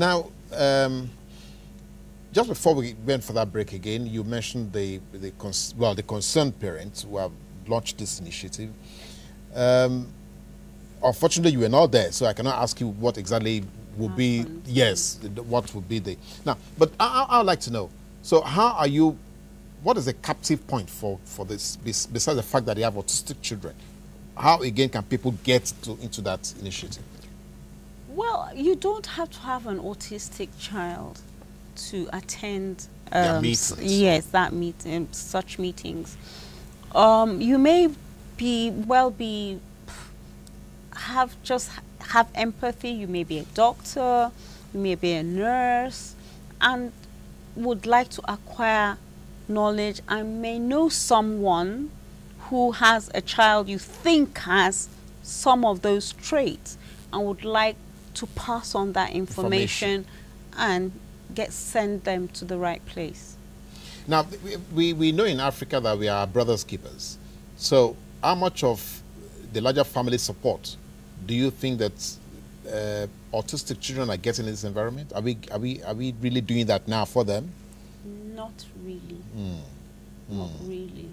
Now, just before we went for that break again, you mentioned the concerned parents who have launched this initiative. Unfortunately, you were not there, so I cannot ask you what exactly would be, yes, what would be the... Now, but I would like to know, so how are you, what is the captive point for this, besides the fact that they have autistic children? How, again, can people get into that initiative? Well, you don't have to have an autistic child to attend meetings. Yes, such meetings. You may have empathy. You may be a doctor, you may be a nurse, and would like to acquire knowledge and may know someone who has a child you think has some of those traits and would like to pass on that information. And send them to the right place. Now, we know in Africa that we are brothers keepers. So how much of the larger family support do you think that autistic children are getting in this environment? Are we really doing that now for them? Not really. Mm. Not really.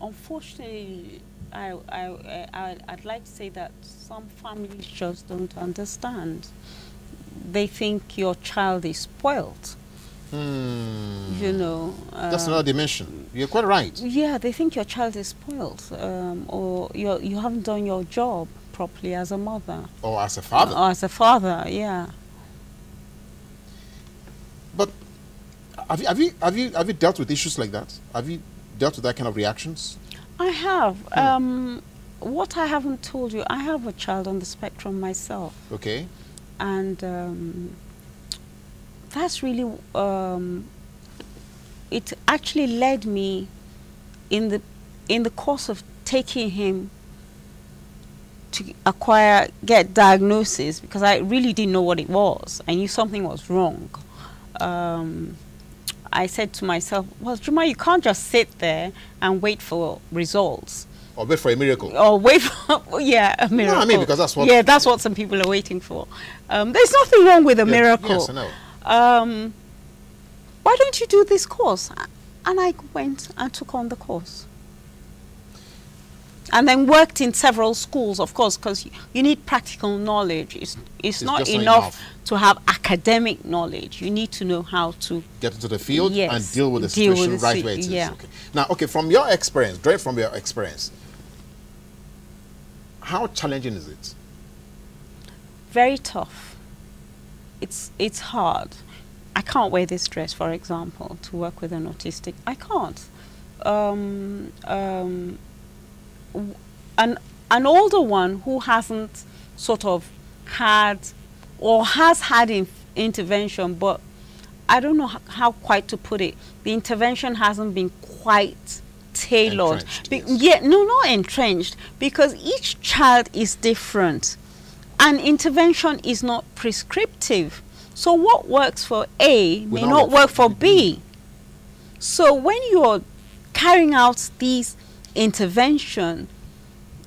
Unfortunately, I'd like to say that some families just don't understand. They think your child is spoiled. You know. That's another dimension. You're quite right. Yeah, they think your child is spoiled, or you haven't done your job properly as a mother. Or as a father. Or as a father, yeah. But have you dealt with issues like that? Have you dealt with that kind of reactions? I have. What I haven't told you, I have a child on the spectrum myself. Okay. And that's really, it actually led me in the course of taking him to get diagnosis, because I really didn't know what it was. I knew something was wrong. I said to myself, well, Jumai, you can't just sit there and wait for results. Or wait for a miracle. Or wait for, yeah, a miracle. No, I mean, because that's what... Yeah, that's what some people are waiting for. There's nothing wrong with a miracle. Yes, I know. Why don't you do this course? And I went and took on the course. And then worked in several schools, of course, because you need practical knowledge. It's not enough to have academic knowledge. You need to know how to get into the field, yes, and deal with the situation right where it is. Yeah. Okay. Now, okay, from your experience, direct from your experience, how challenging is it? Very tough. It's hard. I can't wear this dress, for example, to work with an autistic. I can't. An older one who hasn't sort of had or has had intervention, but I don't know how quite to put it. The intervention hasn't been quite tailored. Yeah, no, not entrenched, because each child is different. And intervention is not prescriptive. So what works for A may not work for B. So when you're carrying out these intervention,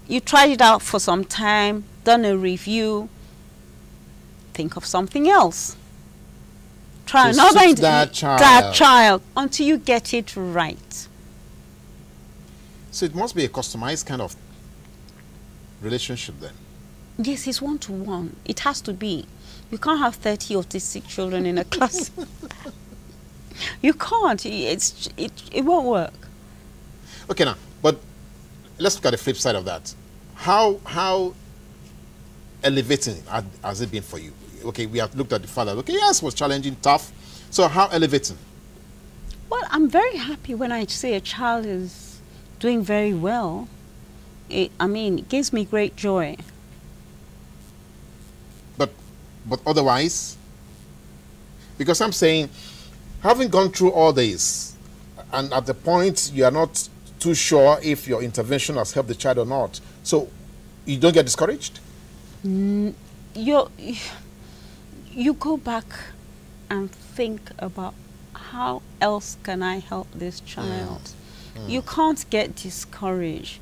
you tried it out for some time, done a review, think of something else. Try another that child until you get it right. So it must be a customized kind of relationship then. Yes, it's one-to-one. It has to be. You can't have 30 autistic children in a class. You can't. It won't work. Okay, now, but let's look at the flip side of that. How elevating has it been for you? Okay, we have looked at the father. Okay, yes, it was challenging, tough. So how elevating? Well, I'm very happy when I say a child is doing very well. I mean, it gives me great joy. But otherwise, because I'm saying, having gone through all this, and at the point you are not too sure if your intervention has helped the child or not, so you don't get discouraged? You go back and think about how else can I help this child. You can't get discouraged.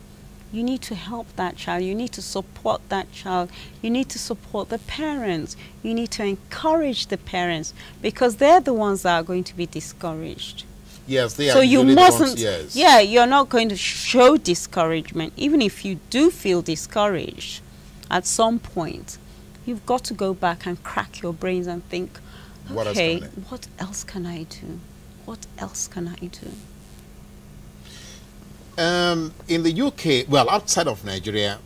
You need to help that child. You need to support that child. You need to support the parents. You need to encourage the parents, because they're the ones that are going to be discouraged. Yes, they are. So you mustn't, yes. yeah, you're not going to show discouragement. Even if you do feel discouraged at some point, you've got to go back and crack your brains and think, okay, what else can I do? What else can I do? In the UK, well, outside of Nigeria,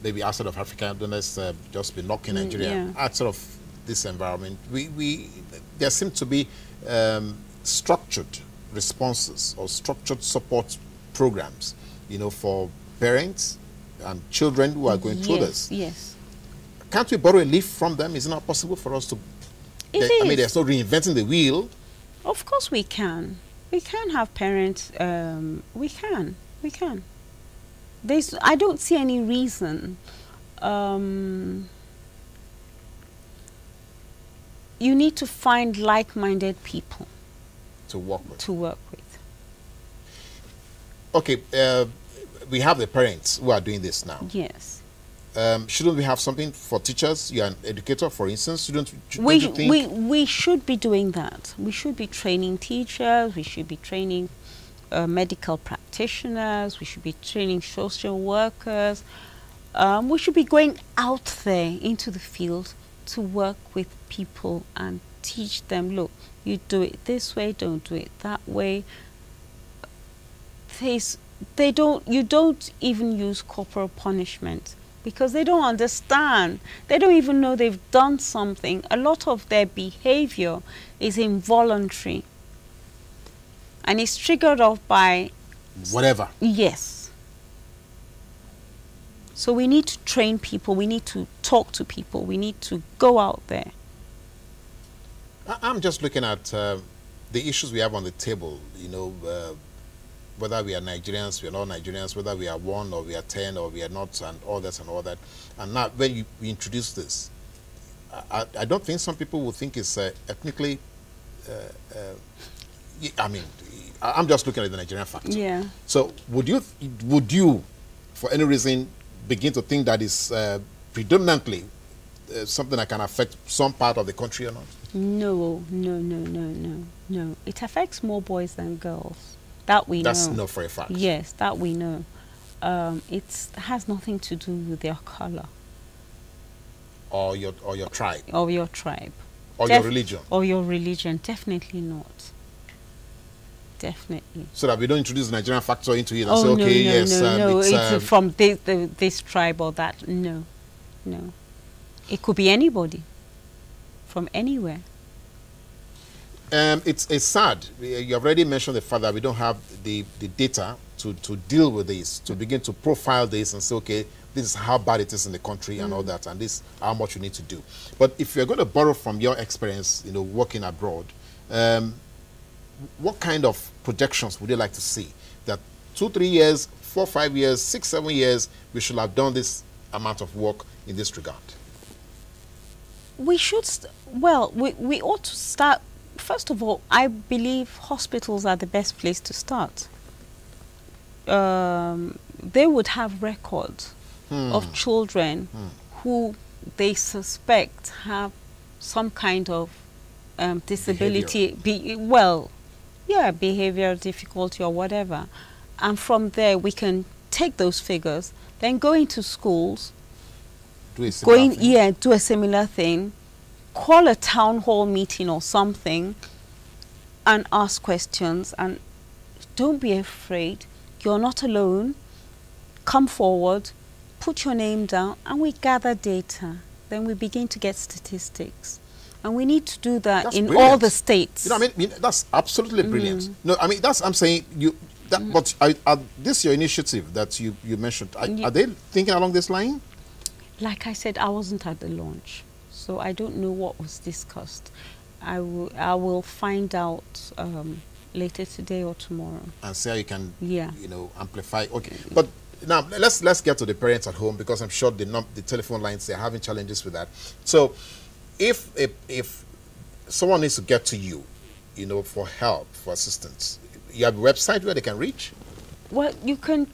maybe outside of Africa, don't let's just be knocking Nigeria. Outside of this environment, there seem to be structured responses or structured support programs, you know, for parents and children who are going through this. Yes. Can't we borrow a leaf from them? Is it not possible for us to? I mean, there's no reinventing the wheel. Of course we can. We can have parents. We can. I don't see any reason. You need to find like-minded people to work with. Okay, we have the parents who are doing this now. Yes. Shouldn't we have something for teachers? You're an educator, for instance. Don't you think? We should be doing that. We should be training teachers. We should be training medical practitioners. We should be training social workers. We should be going out there into the field to work with people and teach them, look, you do it this way, don't do it that way. You don't even use corporal punishment, because they don't understand. They don't even know they've done something. A lot of their behavior is involuntary. And it's triggered off by whatever. Yes. So we need to train people. We need to talk to people. We need to go out there. I'm just looking at the issues we have on the table, you know, whether we are Nigerians, we are not Nigerians, whether we are 1 or we are 10 or we are not, and all that and all that. And now when we introduce this, I don't think some people will think it's ethnically, I mean, I'm just looking at the Nigerian factor. Yeah. So would you, for any reason, begin to think that is predominantly something that can affect some part of the country or not? No. It affects more boys than girls. That we know. That's no for a fact. Yes, that we know. It has nothing to do with their color. Or your tribe. Or your tribe. Or your religion. Or your religion. Definitely not. Definitely. So that we don't introduce the Nigerian factor into it and say, okay, no, it's from this tribe or that. No. It could be anybody. From anywhere. It's sad. You have already mentioned the fact that we don't have the data to deal with this, to begin to profile this and say, okay, this is how bad it is in the country and all that, and this is how much you need to do. But if you're going to borrow from your experience, you know, working abroad, what kind of projections would you like to see? That 2, 3 years, 4, 5 years, 6, 7 years, we should have done this amount of work in this regard? We should, we ought to start. First of all, I believe hospitals are the best place to start. They would have records of children who they suspect have some kind of disability, behavioral difficulty or whatever. And from there, we can take those figures, then go into schools, do a similar thing, call a town hall meeting or something and ask questions, and don't be afraid. You're not alone. Come forward, put your name down, and we gather data. Then we begin to get statistics. And we need to do that in all the states. You know, I mean that's absolutely brilliant. No, I mean, I'm saying but this your initiative that you mentioned, are they thinking along this line? Like I said, I wasn't at the launch, so I don't know what was discussed. I will find out later today or tomorrow. And see how you can, amplify. Okay, but now let's get to the parents at home, because I'm sure the telephone lines, they're having challenges with that. So, if someone needs to get to you, for help, for assistance, you have a website where they can reach? Well, you can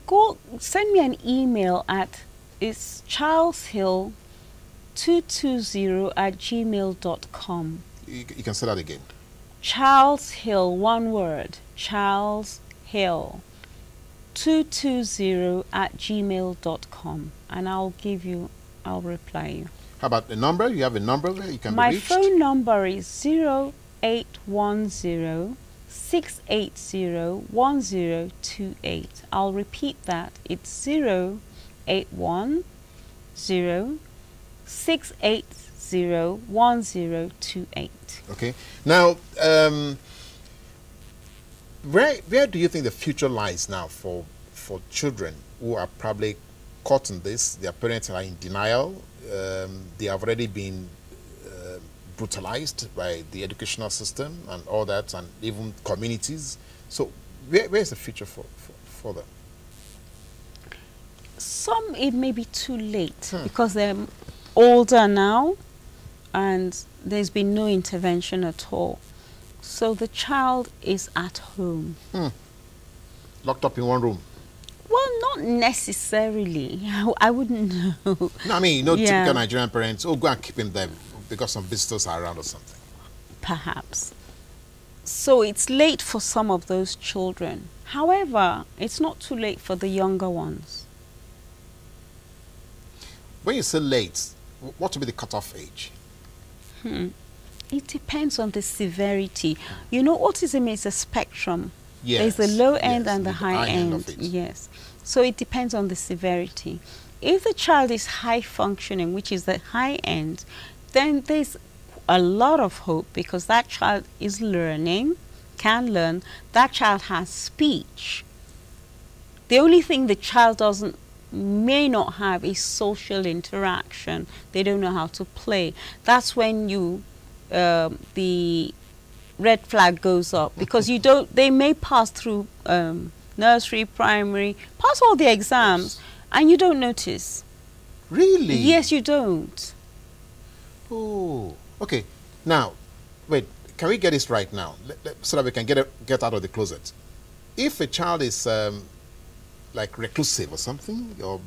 send me an email at it's charleshill220@gmail.com. You can say that again. Charles Hill, one word. Charles Hill 220@gmail.com, and I'll reply you. How about the number? You have a number where you can My be reached? phone number is 0810-680-1028. I'll repeat that. It's 0810-680-1028. Okay. Now, where do you think the future lies now for children who are probably caught in this? Their parents are in denial. They have already been brutalized by the educational system and all that, and even communities. So where is the future for them? Some, it may be too late because they're older now and there's been no intervention at all. So the child is at home. Locked up in one room? Well, not necessarily. I wouldn't know. No, I mean, typical Nigerian parents, go and keep him there because some visitors are around or something. Perhaps. So it's late for some of those children. However, it's not too late for the younger ones. When you say late, what would be the cutoff age? It depends on the severity. You know, autism is a spectrum. Yes. There's the low end and the the high end. of it. Yes. So it depends on the severity. If the child is high functioning, which is the high end, then there's a lot of hope because that child is learning, can learn. That child has speech. The only thing the child may not have is social interaction. They don't know how to play. That's when the red flag goes up because they may pass through nursery, primary, pass all the exams, and you don't notice. Really? Yes, you don't. Oh, okay. Now, wait, can we get this right now so that we can get out of the closet? If a child is like reclusive or something, or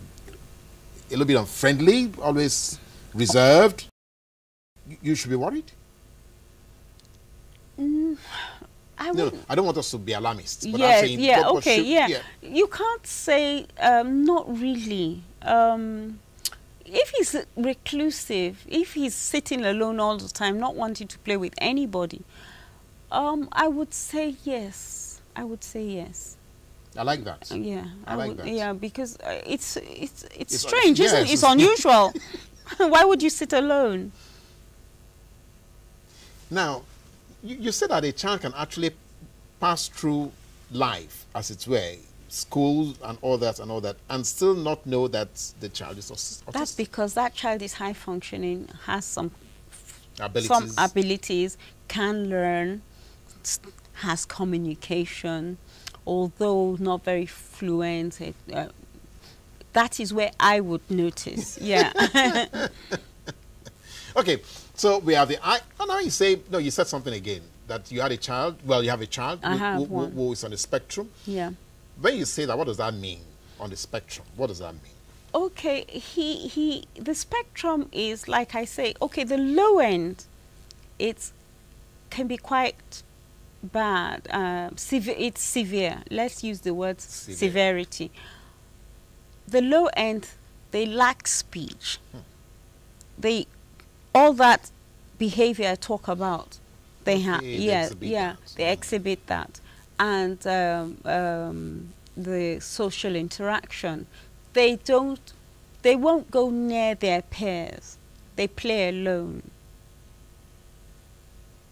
a little bit unfriendly, always reserved, you should be worried? I don't want us to be alarmists. But I'm saying, You can't say not really. If he's reclusive, if he's sitting alone all the time, not wanting to play with anybody, I would say yes. I would say yes. I like that. Yeah, I like that. Yeah, because it's strange, isn't it? It's unusual. Why would you sit alone? Now, you said that a child can actually pass through life, as it were, school and all that, and still not know that the child is autistic. That's because that child is high functioning, has some abilities, can learn, has communication, although not very fluent. That is where I would notice. Yeah. Okay, so we have the I. Oh, now you said something again, that you had a child. Well, you have a child who is on the spectrum. Yeah. When you say that, what does that mean on the spectrum? What does that mean? Okay, the spectrum is, like I say, okay, the low end, can be quite bad. It's severe. Let's use the word severity. The low end, they lack speech. All that behavior I talk about, they have. They exhibit that, and the social interaction. They won't go near their peers. They play alone.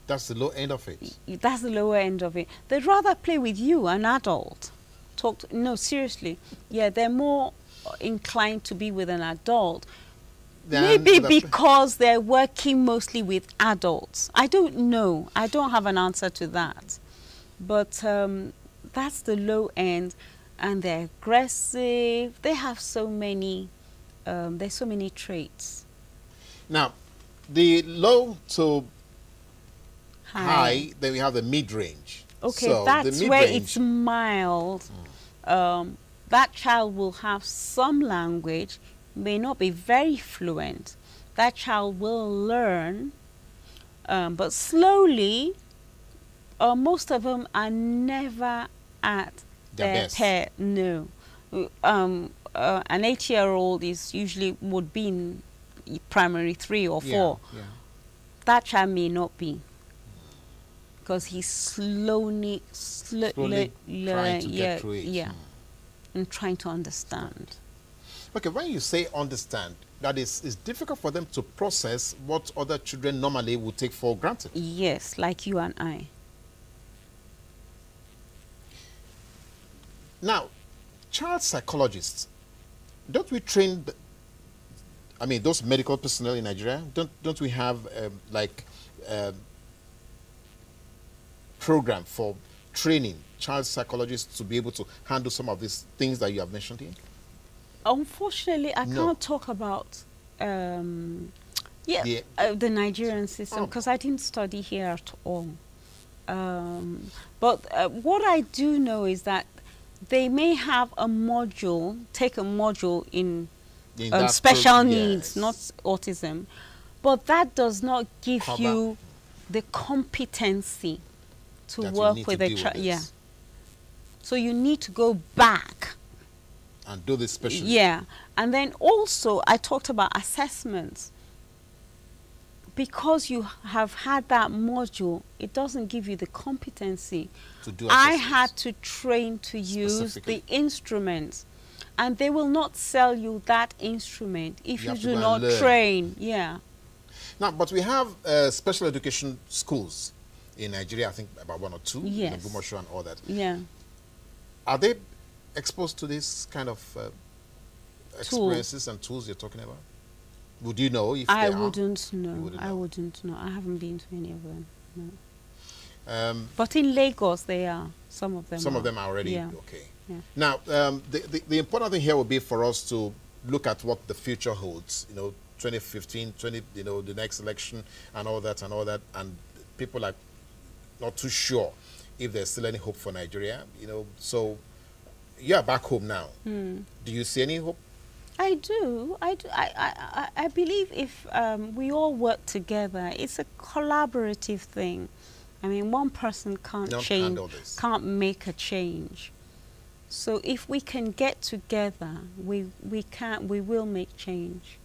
That's the low end of it. That's the lower end of it. They'd rather play with you, an adult. No, seriously. Yeah, they're more inclined to be with an adult. Maybe because they're working mostly with adults. I don't know. I don't have an answer to that. But that's the low end, and they're aggressive. They have so many. There's so many traits. Now, the low to high, then we have the mid-range. Okay, so that's where it's mild. that child will have some language, may not be very fluent. That child will learn, but slowly. Most of them are never at their pair. No. An 8-year-old is usually would be in primary 3 or 4. Yeah. That child may not be, because he's slowly trying to get through it. Yeah, and trying to understand. Okay, when you say understand, that is, it's difficult for them to process what other children normally would take for granted. Yes, like you and I. Now, child psychologists, don't we train, I mean, those medical personnel in Nigeria, don't we have program for training child psychologists to be able to handle some of these things that you have mentioned here? Unfortunately, I can't talk about the Nigerian system, because I didn't study here at all. But what I do know is that they may have a module, take a module in special needs, not autism, but that does not give you the competency to work with a child. Yeah. So you need to go back and do this special. Yeah. And then also I talked about assessments. Because you have had that module, it doesn't give you the competency to do. I had to train to use the instruments, and they will not sell you that instrument if you do not train. Yeah. Now, but we have special education schools in Nigeria. I think about 1 or 2. Yes. Bumosho and all that. Yeah. Are they exposed to this kind of experiences and tools you're talking about? Would you know if I wouldn't know. I wouldn't know. I haven't been to any of them. No. But in Lagos, they are. Some of them. Some of them are already okay. Yeah. Now, the important thing here will be for us to look at what the future holds. 2015, the next election, and all that, and people are not too sure if there's still any hope for Nigeria. So you are back home now. Do you see any hope? I do. I believe if we all work together, it's a collaborative thing. I mean, one person can't change, can't make a change. So if we can get together, we will make change.